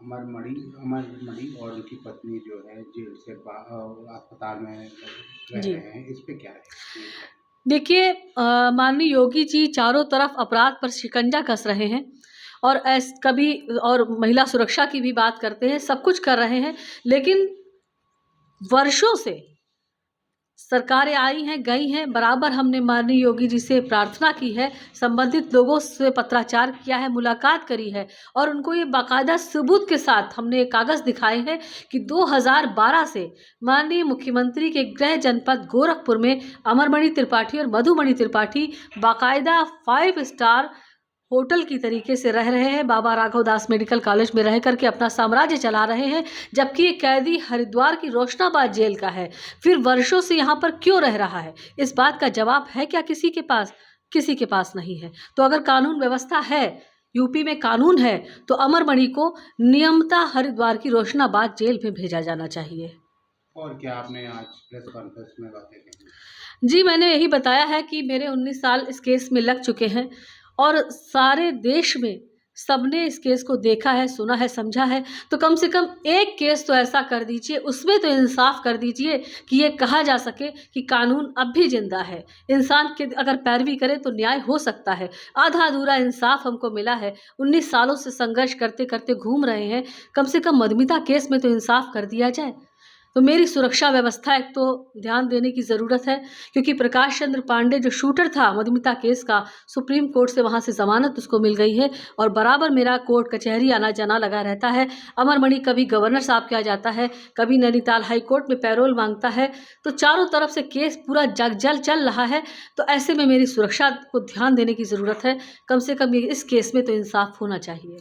अमरमणि और उनकी पत्नी जो है जेल से अस्पताल में रह जी। रहे हैं, इस पे क्या है? देखिए माननीय योगी जी चारों तरफ अपराध पर शिकंजा कस रहे हैं और कभी और महिला सुरक्षा की भी बात करते हैं, सब कुछ कर रहे हैं, लेकिन वर्षों से सरकारें आई हैं, गई हैं, बराबर हमने माननीय योगी जी से प्रार्थना की है, संबंधित लोगों से पत्राचार किया है, मुलाकात करी है और उनको ये बाकायदा सबूत के साथ हमने कागज़ दिखाए हैं कि 2012 से माननीय मुख्यमंत्री के गृह जनपद गोरखपुर में अमरमणि त्रिपाठी और मधुमणि त्रिपाठी बाकायदा 5 स्टार होटल की तरीके से रह रहे हैं, बाबा राघव दास मेडिकल कॉलेज में रह करके अपना साम्राज्य चला रहे हैं, जबकि ये कैदी हरिद्वार की रोशनाबाद जेल का है। फिर वर्षों से यहाँ पर क्यों रह रहा है? इस बात का जवाब है क्या किसी के पास? किसी के पास नहीं है। तो अगर कानून व्यवस्था है, यूपी में कानून है, तो अमरमणि को नियमतः हरिद्वार की रोशनाबाद जेल में भेजा जाना चाहिए। और क्या आपने आज प्रेस कॉन्फ्रेंस में बातें कही? जी, मैंने यही बताया है कि मेरे 19 साल इस केस में लग चुके हैं और सारे देश में सबने इस केस को देखा है, सुना है, समझा है, तो कम से कम एक केस तो ऐसा कर दीजिए, उसमें तो इंसाफ़ कर दीजिए कि ये कहा जा सके कि कानून अब भी ज़िंदा है। इंसान की अगर पैरवी करे तो न्याय हो सकता है। आधा-अधूरा इंसाफ़ हमको मिला है, 19 सालों से संघर्ष करते-करते घूम रहे हैं, कम से कम मधुमिता केस में तो इंसाफ़ कर दिया जाए। तो मेरी सुरक्षा व्यवस्था एक तो ध्यान देने की ज़रूरत है, क्योंकि प्रकाश चंद्र पांडे जो शूटर था मधुमिता केस का, सुप्रीम कोर्ट से वहाँ से ज़मानत उसको मिल गई है और बराबर मेरा कोर्ट कचहरी आना-जाना लगा रहता है। अमरमणि कभी गवर्नर साहब के यहाँ जाता है, कभी नैनीताल हाई कोर्ट में पैरोल माँगता है, तो चारों तरफ से केस पूरा जग-जल चल रहा है। तो ऐसे में मेरी सुरक्षा को ध्यान देने की ज़रूरत है। कम से कम ये इस केस में तो इंसाफ़ होना चाहिए।